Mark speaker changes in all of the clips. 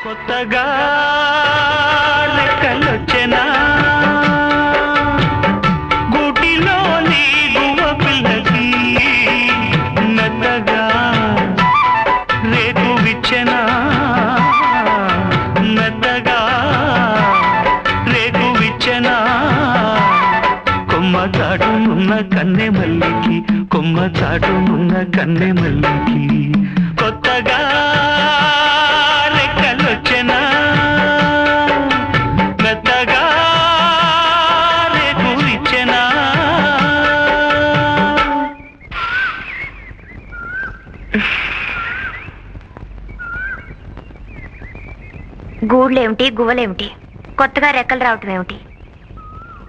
Speaker 1: కొత్తగా లెక్కలొచ్చెనా గూటిలోని గువ్వ పిల్లకి మెత్తగా రేకు విచ్చెనా మెత్తగా రేకు విచ్చెనా కొమ్మ చాటునున్న కన్నె మల్లికి కొమ్మ చాటునున్న కన్నె మల్లికి కొత్తగా లెక్కలొచ్చెనా మెత్తగా రేకు విచ్చెనా.
Speaker 2: గూళ్ళేమిటి గువ్వలేమిటి, కొత్తగా రెక్కలు రావటం ఏమిటి?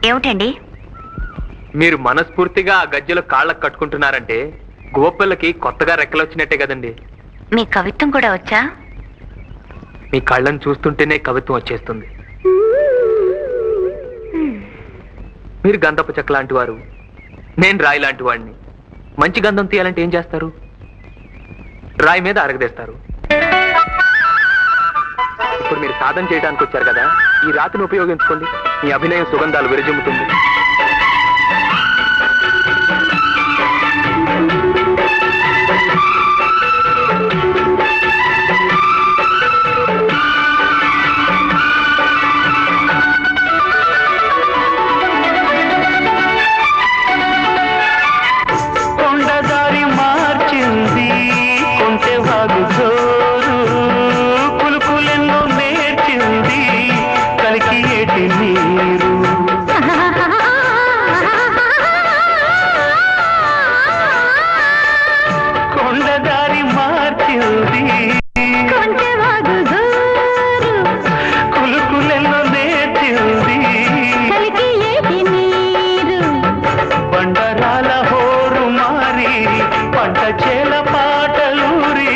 Speaker 2: ఏమిటండి?
Speaker 3: మీరు మనస్ఫూర్తిగా ఆ గజ్జెలు కాళ్ళకు కట్టుకుంటున్నారంటే గువ్వపిల్లకి కొత్తగా రెక్కలు వచ్చినట్టే కదండి.
Speaker 2: మీ కవిత్వం కూడా వచ్చా?
Speaker 3: మీ కళ్ళను చూస్తుంటేనే కవిత్వం వచ్చేస్తుంది. మీరు గంధపు చెక్క లాంటి వారు, నేను రాయి లాంటి వాడిని. మంచి గంధం తీయాలంటే ఏం చేస్తారు? రాయి మీద అరగదేస్తారు. ఇప్పుడు మీరు సాధన చేయడానికి వచ్చారు కదా, ఈ రాతిని ఉపయోగించుకోండి. మీ అభినయం సుగంధాలు విరజిమ్ముతుంది.
Speaker 1: కొండదారి మార్చింది కొంటె వాగు జోరు, పులుపులెన్నో నేర్చింది కలికి ఏటి నీరు. కొండదారి మార్చింది కులుకులెన్నో నేర్చింది బండరాల హోరు మారి పంట చేల పాటలూరి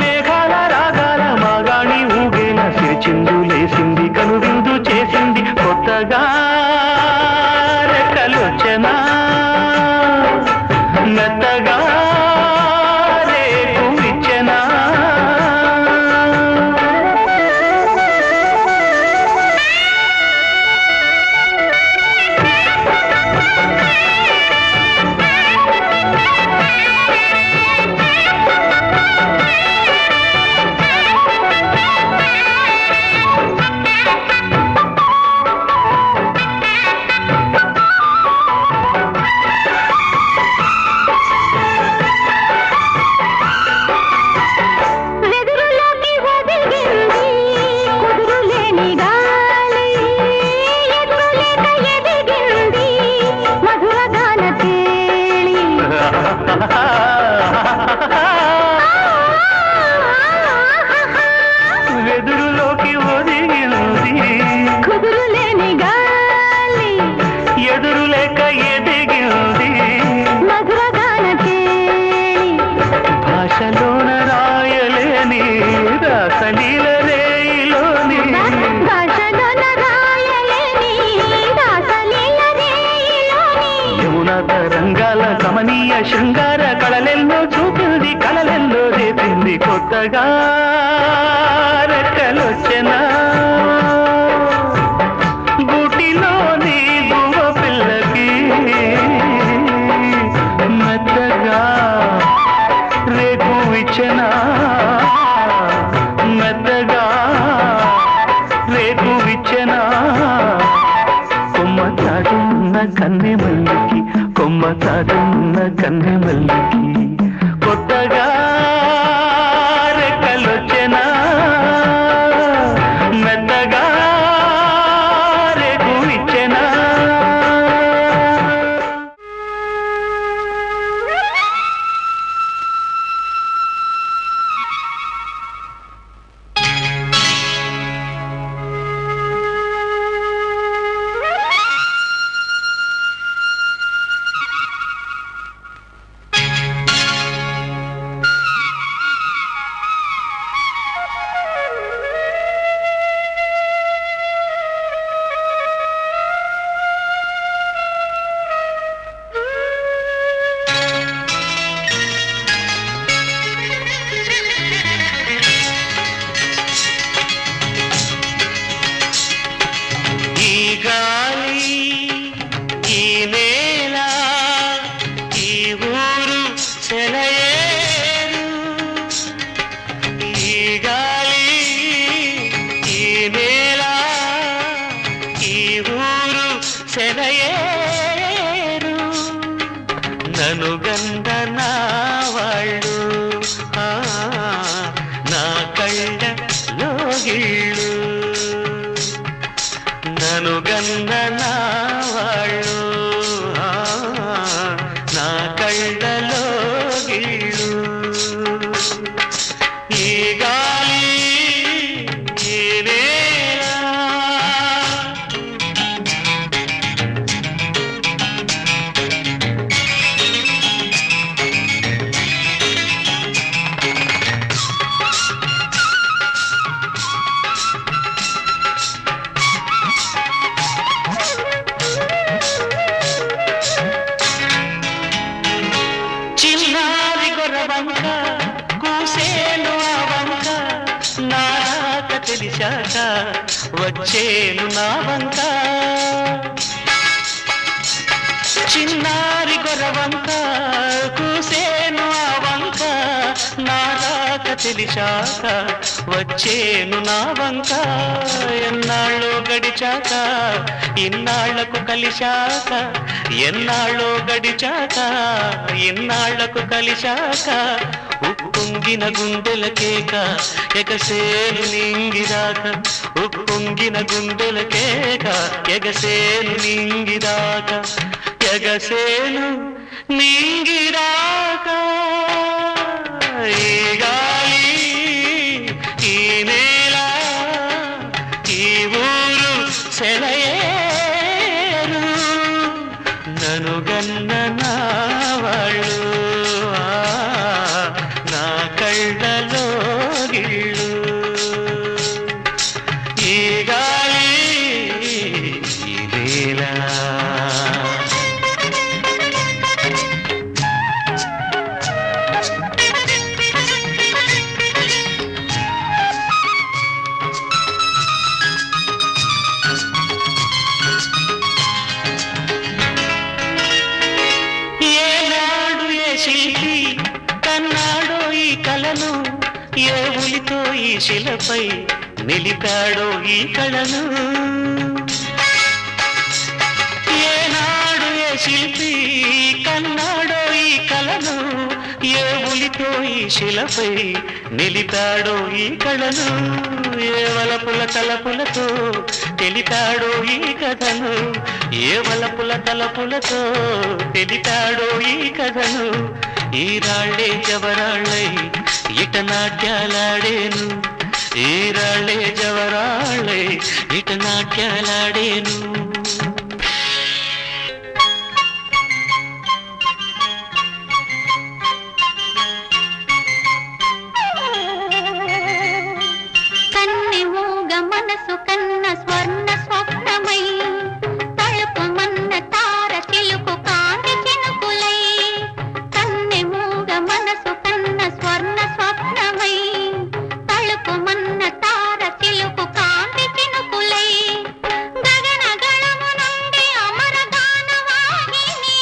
Speaker 1: మేఘాల రాగాల మాగాణి ఊగేల సిరిచిందు లేసింది కనువిందు చేసింది కొత్తగా రెక్కలొచ్చెనా మెత్తగా రేకు విచ్చెనా. వెదురులోకి ఒదిగింది ఎదురు లేక ఎదిగింది భాషలోన రాయలేని రాసలీల రేయిలోని యమున తరంగాల కమనీయ శృంగార కళలెన్నో చూపింది కళలెన్నో రేపింది కొత్తగా రెక్కలొచ్చెనా గూటిలోని గువ్వ పిల్లకి మెత్తగా రేకు విచ్చెనా మెత్తగా రేకు విచ్చెనా కొమ్మ చాటున్న కన్నె మల్లికి కొమ్మ చాటున్న కన్నె మల్లికి కొత్తగా రెక్కలొచ్చెనా మెత్తగా రేకు విచ్చెనా. సెలయేరు ఈ గాలి ఈ నేల ఈ ఊరు సెలయేరు నను గంధ నా వాళ్ళు నా కళ్ళ లోగిళ్ళు నను గంధ నా వాళ్ళు నా కళ్ళలో గిళ్ళు ఈ గాలి ఈ నేల చిన్నారి గొర్రవంక కూసేను ఆ వంక నాక తెలిసాక వచ్చేను నా వంక చిన్నారి గొర్రవంక కూసేను ఆ వంక నాక తెలిసాక వచ్చేను నా వంక ఎన్నాళ్ళు గడిచాక ఇన్నాళ్లకు కలిశాక ఎన్నాళ్ళో గడిచాక ఇన్నాళ్లకు కలిశాక ఉప్పొంగిన గుండెల కేక ఎగసేను నింగిదాక ఉప్పొంగిన గుండెల కేక ఎగసేను నింగిదాక ఎగసేను నింగిదాక ఈ గాలి ఈ నేల ఈ ఊరు సెలయేరు నను గన్న నా వాళ్ళు నా కళ్ళలో గిళ్ళు ఈ గాలి ఈ నేల శిల్పి కన్నాడో ఈ కలను ఏ ఉలితో ఈ శిలపై నిలిపాడో ఈ కళను ఏనాడు ఏ శిల్పి కన్నాడో ఈ కలను ఏ ఉలితో ఈ శిలపై నిలిపాడో ఈ కళను ఏ వలపుల తలపులతో తెలిపాడో ఈ కథను ఏ వలపుల తలపులతో తెలిపాడో ఈ కథను ఈ రాళ్ళే జవరాళ్ళై ఇట నాట్యాలాడేను ఈ రాళ్ళే జవరాళ్ళై ఇట నాట్యాలాడేను
Speaker 4: మనసు కన్న స్వర్ణ స్వప్నమై తలుపు మన్న తార చిలుకు కాంతి చినుకులై కన్నె మూగ మనసు కన్న స్వర్ణ స్వప్నమై తలుపు మన్న తార చిలుకు కాంతి చినుకులై గగన గళము నుండి అమర గాన వాహిని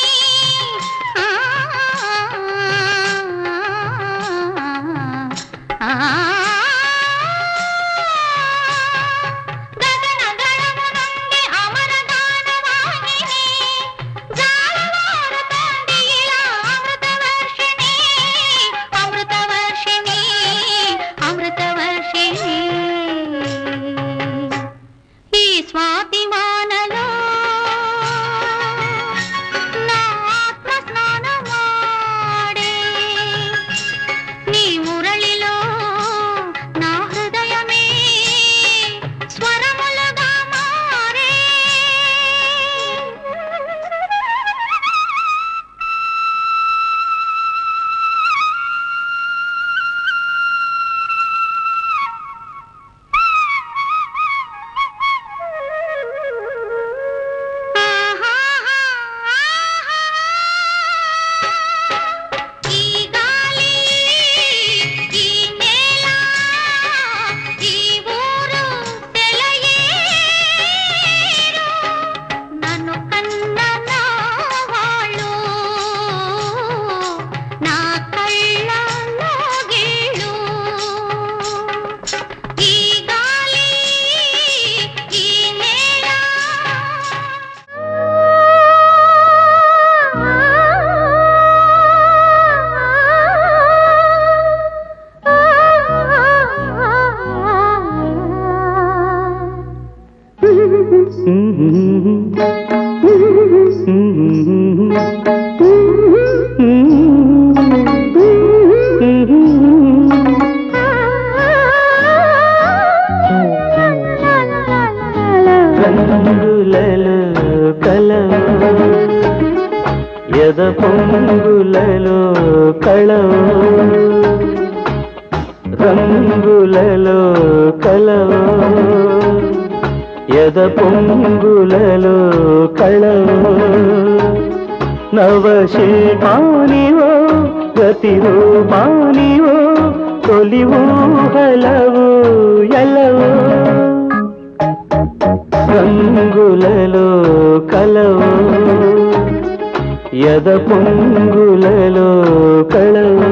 Speaker 1: రంగులలో కలవో ఎద పొంగులలో కళవో నవశిల్పానివో ప్రతిరూపానివో తొలి ఊహలవు ఎలవో రంగులలో కలవో ఎద పొంగులలో కళవో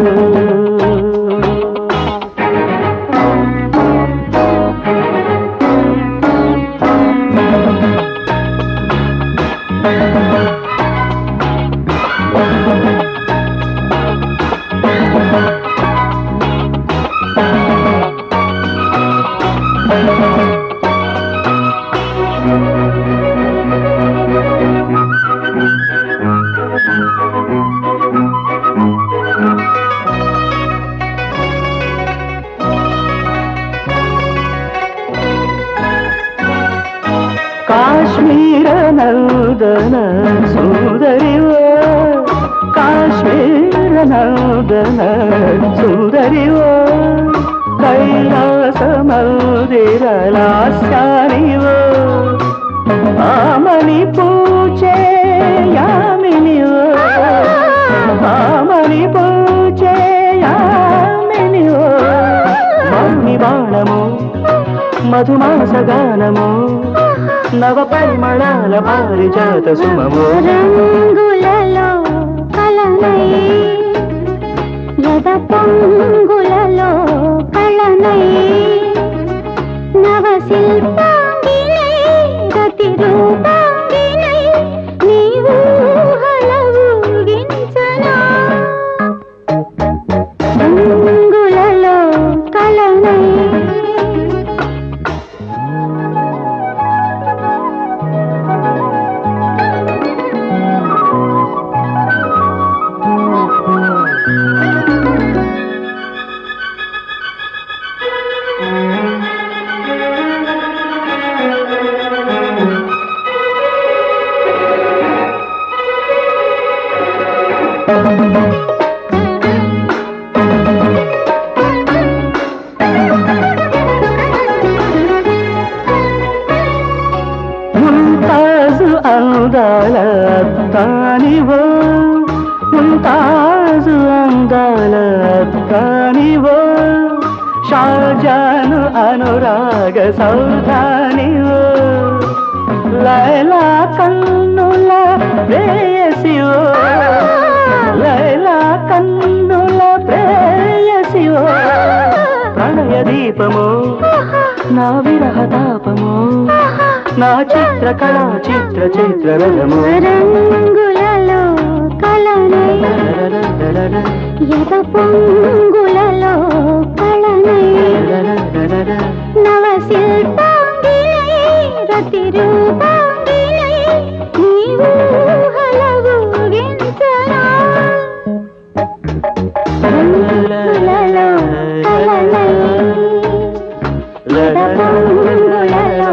Speaker 1: కాశ్మీర నౌదన సుందరివో కాశ్మీర నౌదన సుందరివో కైలాస మందిరలాస్యానివో ఆమని పూచే యామినివో ఆమని పూచే యామినివో మౌని బాణము మధుమాస గానము నవ పరిమళాల పారిజాత సుమము
Speaker 4: రంగులలో కలనై యద పొంగులలో కళనై నవ శిల్పాంగినై గతి రూపాంగినై నీవు హలవు గించనా రంగులలో కళనై
Speaker 1: ముంతాజు అందాల తానివో ముంతాజు అందాల తానివో షాజాను అనురాగ సౌధానివో లైలా కన్నుల ప్రేయసివో లైలా కన్నుల ప్రేయసివో ప్రణయ దీపము నా విరహ తాపము నా చిత్ర కళా చిత్ర చిత్రరథము
Speaker 4: రంగులలో కళనై యద పొంగులలో కళనై నవ శిల్పాంగినై రతి రూపాంగినై నీవు హలవు గించనా రంగులలో కళనై యద పొంగులలో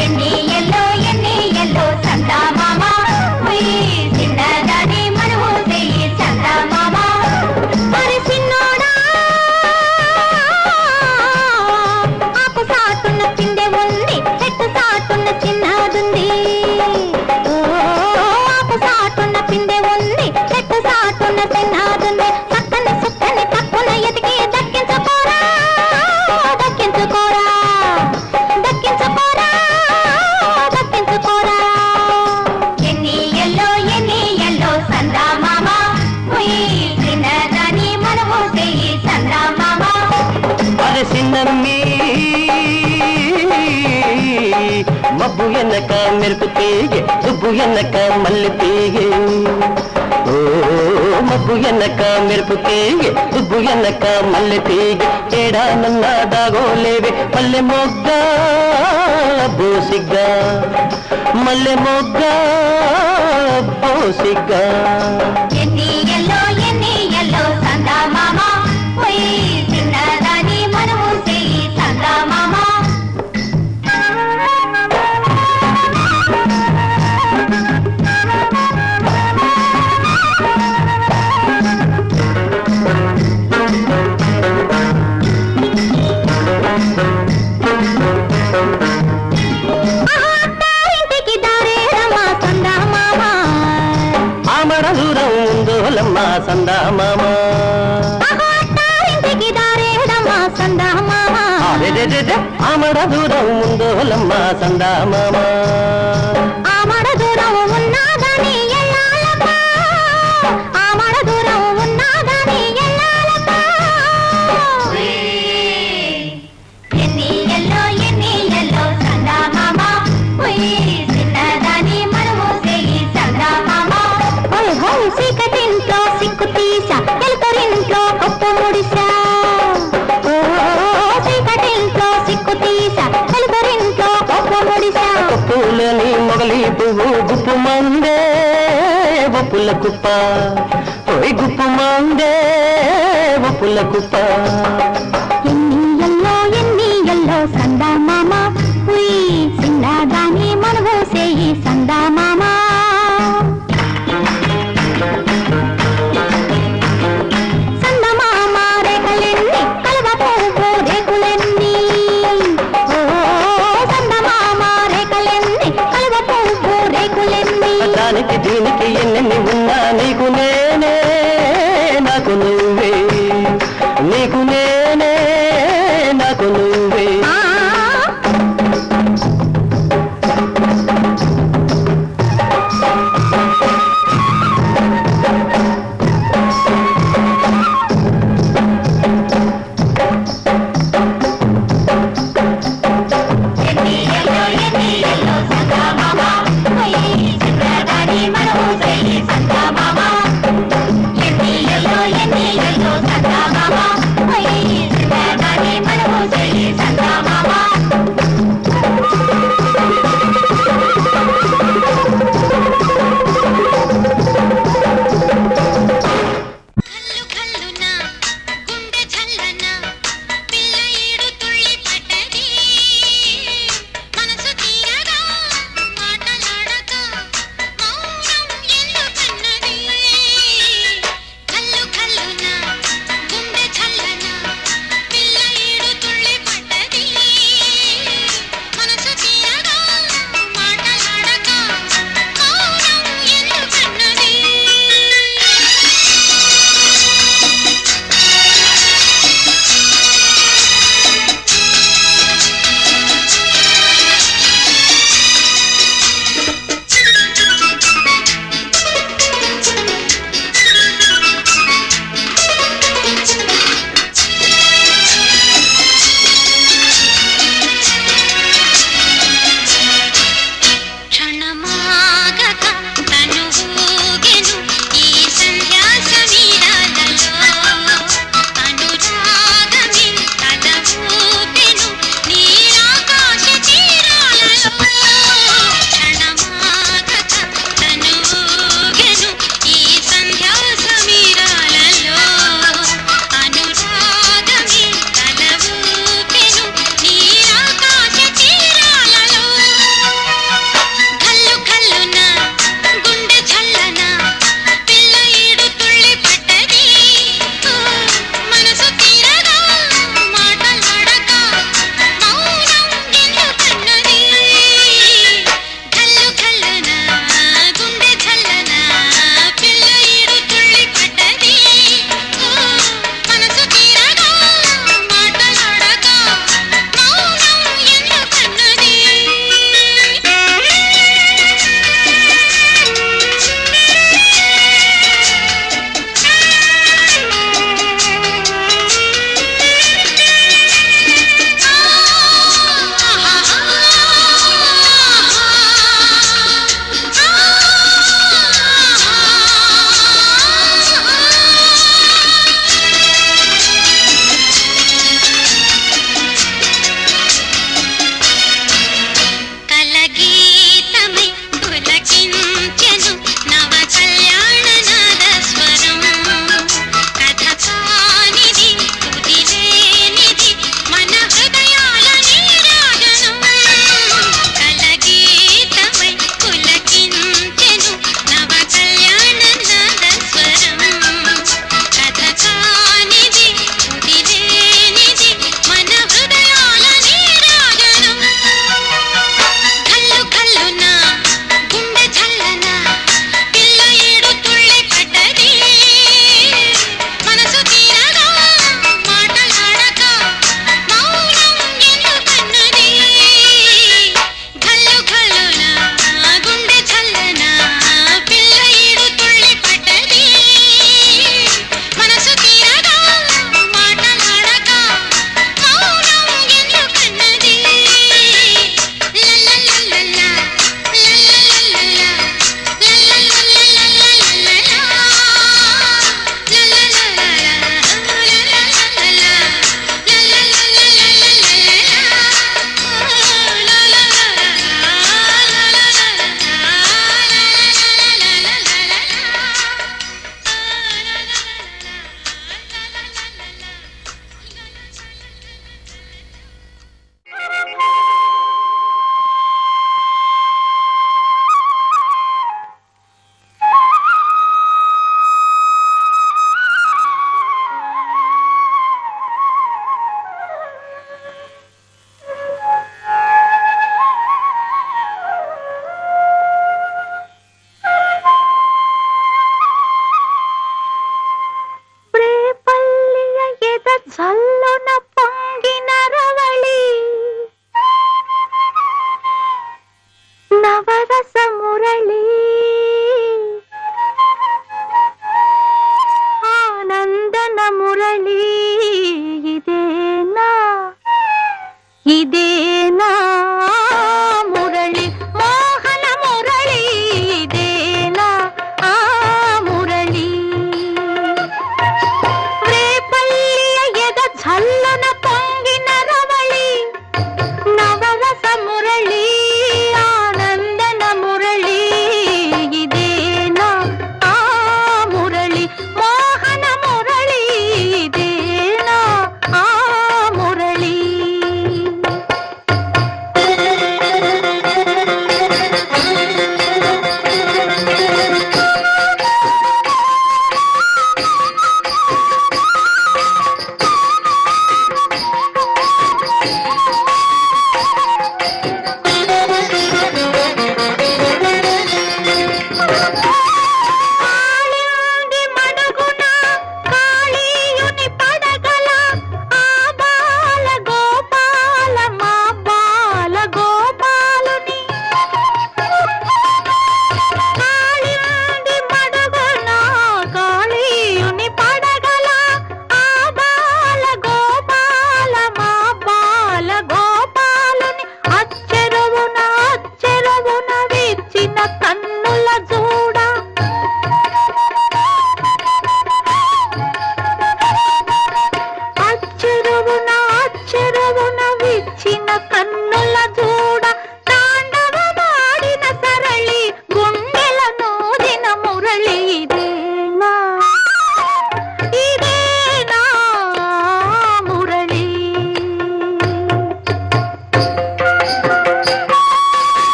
Speaker 2: ఎన్ని
Speaker 1: మబ్బు ఎన్నక మెరుపు తీగే దుబ్బు ఎన్నక మల్లె తీగే ఓ మబ్బు ఎన్నక మెరుపు తీగే దుబ్బు ఎన్నక మల్లె తీగే ఏడా నన్న దాగోలేవే మల్లె మొగ్గ బోసిగ్గా మల్లె మొగ్గ బోసిగ్గా
Speaker 4: ఎన్ని ఎల్లో సందా మామ పోయి చిన్నదాని మనము చెయ్యి సందా మామ
Speaker 1: సందా మామ
Speaker 4: ఇంటికి దారేదమ్మా సందా మామ
Speaker 1: ఆమడ దూరం ముందోలమ్మ సందా మామ
Speaker 4: ఆమడ దూరం ఉన్నాదని ఎల్లాలమ్మా ఆమడ దూరం ఉన్నాదని ఎల్లాలమ్మా ఎన్ని ఎల్లో సందా మామ పోయి చిన్నదాని మనము చెయ్యి సందా మామ హోయ్ హోయ్ సీకటింట్లో సిక్కు తీసా ఎలుకరింట్లో కొప్పు ముడిసా సీకటింట్లో సిక్కు తీసా ఎలుకరింట్లో కొప్పు ముడిసా
Speaker 1: పూలని మొగలి పువ్వు గుప్పు మందే ఒప్పుల కుప్ప ఓయ్ గుప్పు మందే ఒప్పుల కుప్ప
Speaker 4: ఎన్ని ఎల్లో సందా మామ ఉయ్ చిన్నదాని మనము చెయ్యి సందా మామ
Speaker 1: దానికి దీనికి ఎన్ని ఉన్నా నీకు నేనే నాకు నువ్వే నీకు నేనే నాకు నువ్వే
Speaker 4: మనము చెయ్యి సందా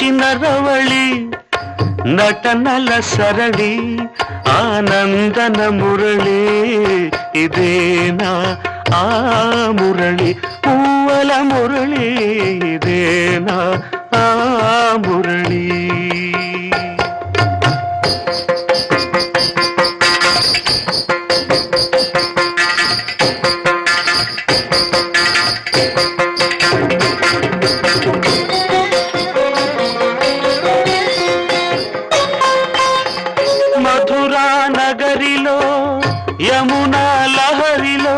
Speaker 5: దోచిన రవళి నటనల సరళి ఆనందన మురళి ఇదేనా ఆ మురళి పూవల మురళి ఇదేనా ఆ మురళి మధురా నగరిలో యమునా లహరిలో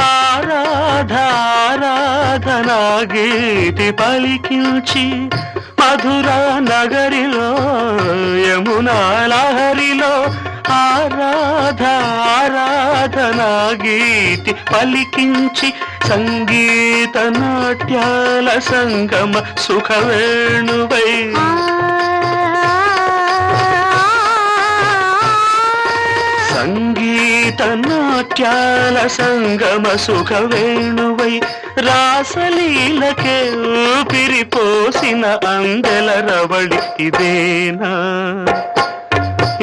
Speaker 5: ఆరాధనా గీతి పలికించి మధురా నగరిలో యమునా లహరిలో ఆరాధనా గీతి పలికించి సంగీత నాట్యాల సంగమ సుఖవేణువై సంగీత నాట్యాల సంగమ సుఖవేణువై రాసలీలకే ఊపిరిపోసిన అందెల రవళి ఇదేనా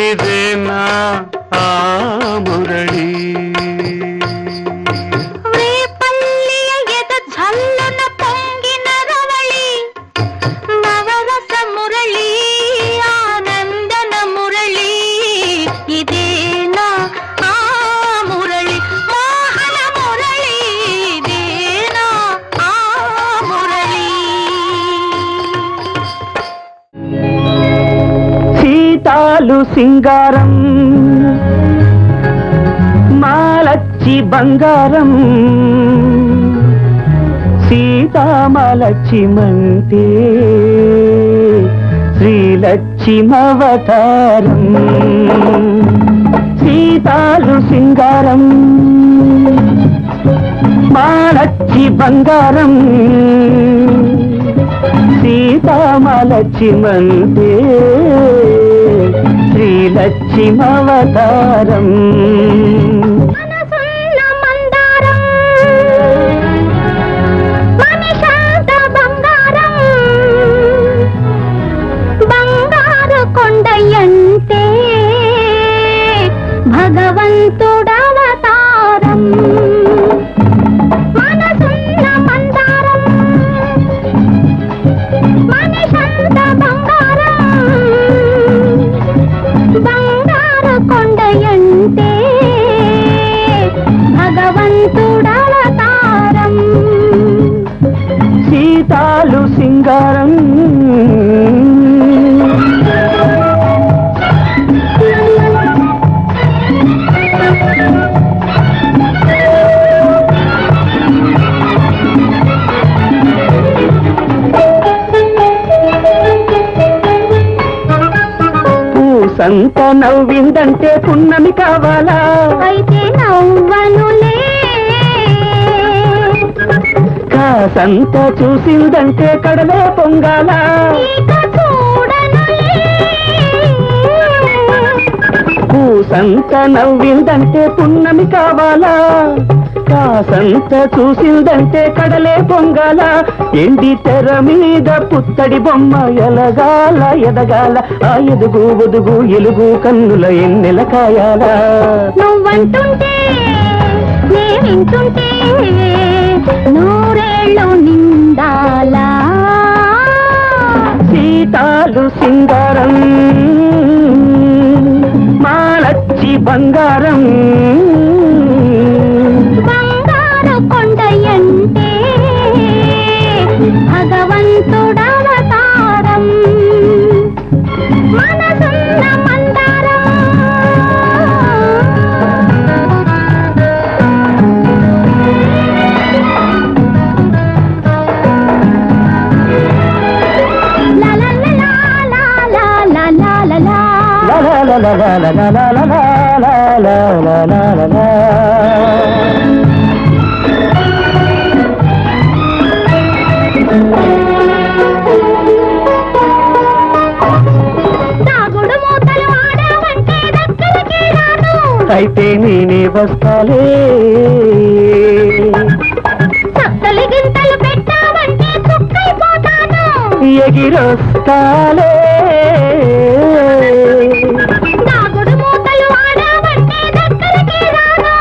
Speaker 5: ఇదేనా ఆ మురళి
Speaker 1: సింగారం మాలచ్చి బంగారం సీతామలక్ష్మంతే శ్రీలక్ష్మవతారం సీతాలు సింగారం మాలచ్చి బంగారం సీతామలక్ష్మంతే శ్రీలక్ష్మవతారం
Speaker 4: బంగారు కొండయంటే భగవంతుడవతారం మనసున్న మందారం మనిషంత బంగారం బంగారు కొండయంటే భగవంతుడవతారం
Speaker 1: సీతాలు సింగారం సంత నవ్విందంటే పున్నమి కావాలా
Speaker 4: అయితే నవ్వనులే
Speaker 1: కాసంత చూసిందంటే కడలే పొంగాల పూసంత నవ్విందంటే పున్నమి కావాలా కాసంత చూసిందంటే కడలే పొంగాల ఎండి తెర మీద పుత్తడి బొమ్మ ఎలగాల ఎదగాల ఆ ఎదుగు ఒదుగు ఎలుగు కన్నుల ఎన్నెల కాయాల
Speaker 4: నువ్వంటుంటే నే వింటుంటే నూరేళ్ళు నిండాలా
Speaker 1: సీతాలు సింగారం మాలచ్చి బంగారం
Speaker 4: బంగారు కొండయంటే భగవంతుడవతారం మనసున్న మందారం దాగుడు మూతలు ఆడావంటే దగ్గరికి రాను
Speaker 1: అయితే నేనే వస్తాలే
Speaker 4: చక్కలి గింతలు పెట్టావంటే చుక్కైపోతాను
Speaker 1: ఎగిరొస్తాలే
Speaker 4: దాగుడు మూతలు ఆడావంటే దగ్గరికి రాను,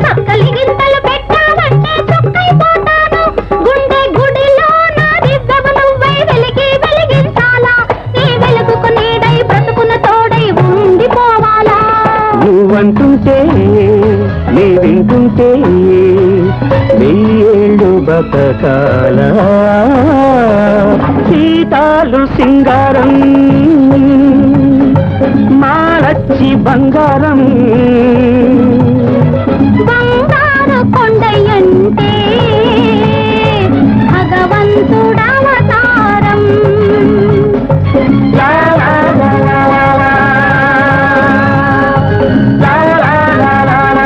Speaker 4: చక్కలి గింతలు పెట్టావంటే చుక్కైపోతాను. గుండె గుడిలో నా దివ్వెవు నువ్వై వెలిగించాలా, నీ వెలుగుకు నీడై బ్రతుకున తోడై ఉండిపోవాలా.
Speaker 1: నువ్వంటుంటే నీ వింటుంటే వెయ్యేళ్ళు బతకాల సీతాలు సింగారం మాలచ్చి బంగారం
Speaker 4: బంగారు కొండయంటే భగవంతుడవతారం.
Speaker 1: లా లా లా లా లా. లా లా లా లా లా.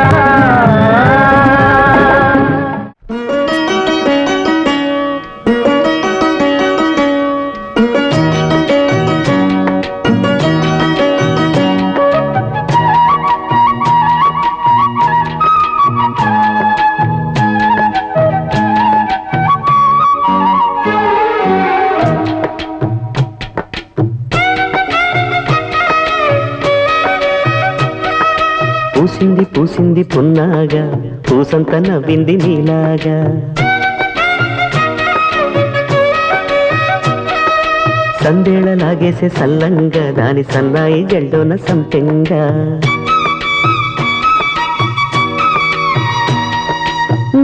Speaker 1: పూసింది పూసింది పున్నాగా పూసంత నవ్వింది నీలాగా సందేళ లాగేసే సల్లంగా దాని సన్నాయి జెండోన సంపెంగా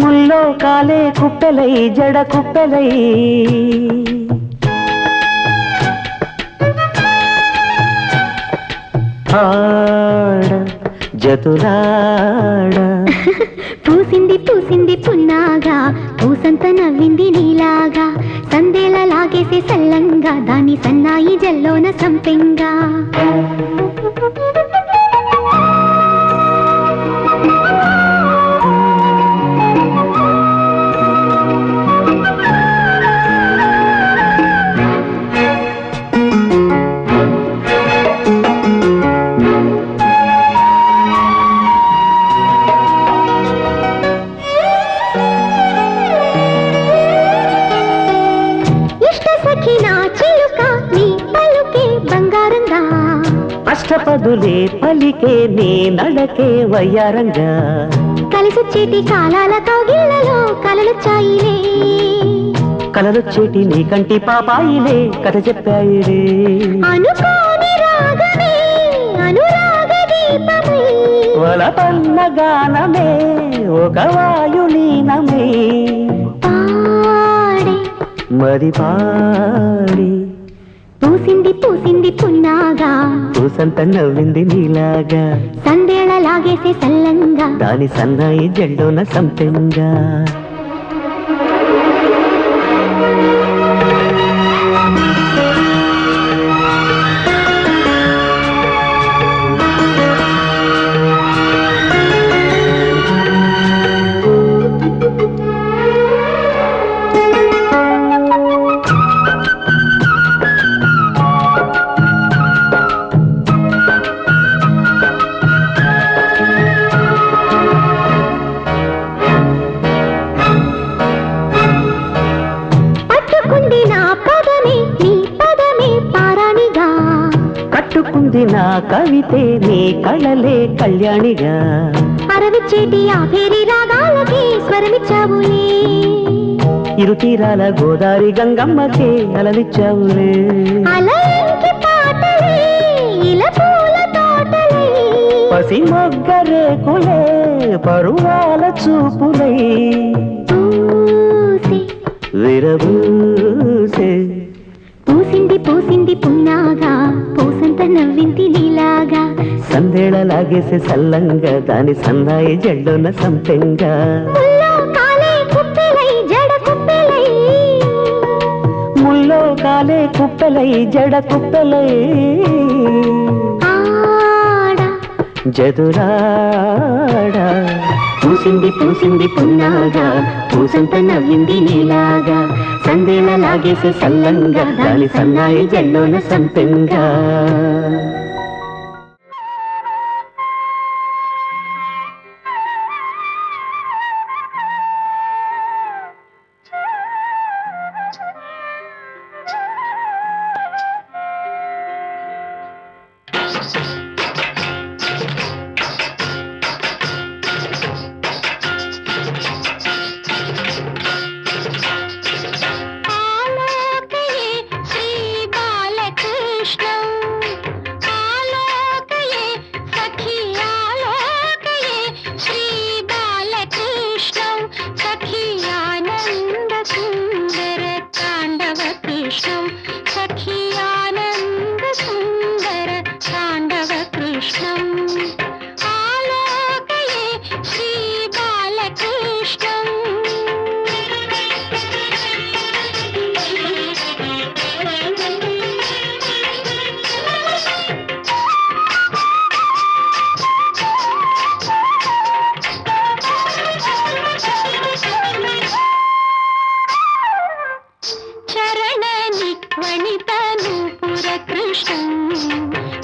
Speaker 1: ముల్లో కాలే కుప్పెలై జడ కుప్పెలై ఆడ జతులాడ
Speaker 4: పూసింది పూసింది పున్నాగా పూసంత నవ్వింది నీలాగా సందేల లాగేసే సల్లంగా దాని సన్నాయి జల్లోన సంపెంగా.
Speaker 1: అష్టపదులే పలికే నీ నడకే వయ్యారంగా
Speaker 4: కలిసొచ్చేటి కాలాల కౌగిళ్లలో కలలొచ్చాయిలే,
Speaker 1: కలలొచ్చేటి నీ కంటి పాపాయిలే కథ చెప్పాయిలే.
Speaker 4: అనుకోని రాగమే అనురాగ దీపమై
Speaker 1: వలపన్న గానమే ఒక వాయులీనమే
Speaker 4: పాడే
Speaker 1: మరి పాడి
Speaker 4: పూసింది పూసింది పున్నాగా
Speaker 1: పూసంత నవ్వింది నీలాగా
Speaker 4: సందేళ లాగేసే సల్లంగా
Speaker 1: దాని సన్నాయి జెండోన సంపెంగా. కట్టుకుంది నా కవితే నీ కళలే కళ్యాణిగా
Speaker 4: అరవిచ్చేటి ఆ పేరి రాగాలకి స్వరమిచ్చావులే,
Speaker 1: ఇరుతీరాల గోదారి గంగమ్మకే అలలిచ్చావులే.
Speaker 4: అలయంకి పాటలే ఇలా పూల తోటలే
Speaker 1: పసి మొగ్గరేకులే పరువాల చూపులై
Speaker 4: పూసి
Speaker 1: విరబూసే
Speaker 4: పూసింది పూసింది పున్నాగా పూసంత నవ్వింది నీలాగా
Speaker 1: సందేళ లాగేసే సల్లంగా దాని సన్నాయి జెండోన సంపెంగా.
Speaker 4: ముల్లో కాలే కుప్పెలై జడ కుప్పెలై
Speaker 1: ముల్లో కాలే కుప్పెలై జడ కుప్పెలై
Speaker 4: ఆడ
Speaker 1: జదురాడ పూసింది పూసింది పున్నాగా పూసంత నవ్వింది నీలాగా సందేళ లాగేసే సల్లంగా దాని సన్నాయి జెండోన సంపెంగా.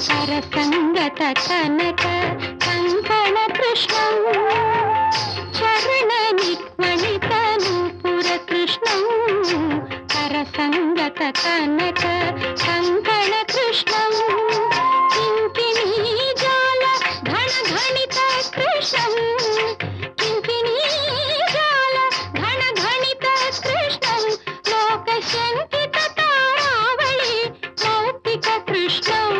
Speaker 4: సరసంగత కనక కంకణ కృష్ణం చరణ నిక్మణిత నూపుర కృష్ణం సరసంగత కనక కంకణ కృష్ణం కింకిణీ జాల ఘన ఘణిత కృష్ణం కింకిణీ జాల ఘన ఘణిత కృష్ణం లోక శంకిత తారావళి మౌక్తిక కృష్ణం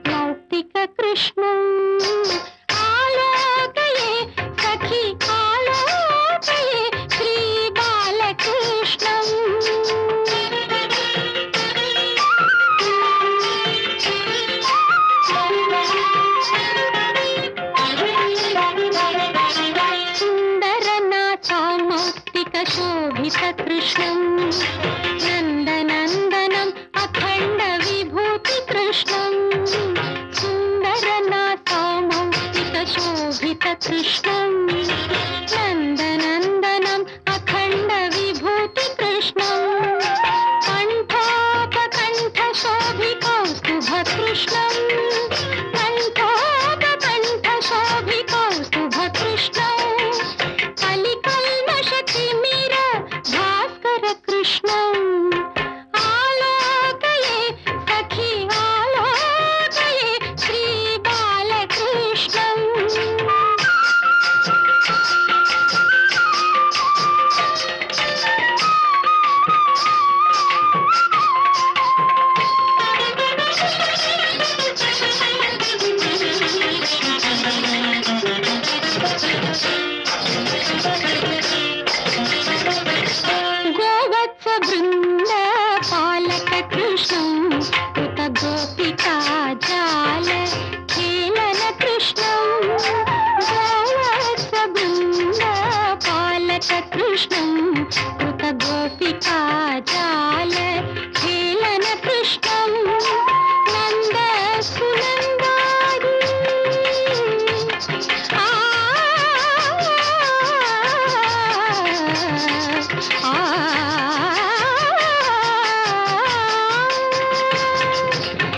Speaker 4: మౌక్తిక కృష్ణం ఆలోకయే సఖి ఆలోకయే శ్రీ బాలకృష్ణం సుందరనాథమౌక్తిక శోభిత కృష్ణం నందనందనం అఖండ విభూతి కృష్ణం సుందరనాథమౌక్తిక శోభిత కృష్ణం నందనందనం అఖండ విభూతి కృష్ణం కంఠోపకంఠ శోభి కౌస్తుభ కృష్ణం కంఠోపకంఠ శోభి కౌస్తుభ కృష్ణం కలికల్మషతిమిర భాస్కర కృష్ణం ఆలోకయే సఖి ఆలోకయే శ్రీ బాలకృష్ణం గోవత్స బృంద పాలక కృష్ణం కృత గోపికా జాల ఖేళన కృష్ణం గోవత్స బృంద పాలక కృష్ణం కృత గోపికా జాల ఖేళన కృష్ణం నంద సునందాది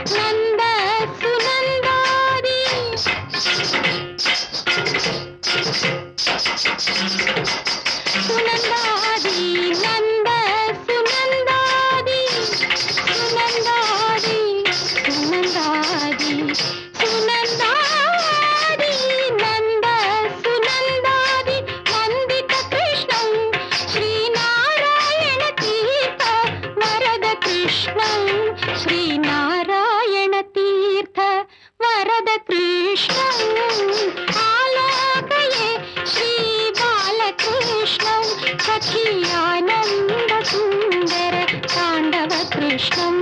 Speaker 4: నంద సునందాది సునందాది నంద సునందాది సునందాది సునందాది సునందాది నంద సునందాది వందిత కృష్ణం శ్రీనారాయణ తీర్థ వరద కృష్ణం శ్రీనారాయణ తీర్థ వరద కృష్ణం ఆలోకయే శ్రీ బాలకృష్ణం సఖీ ఆనంద సుందర తాండవ కృష్ణం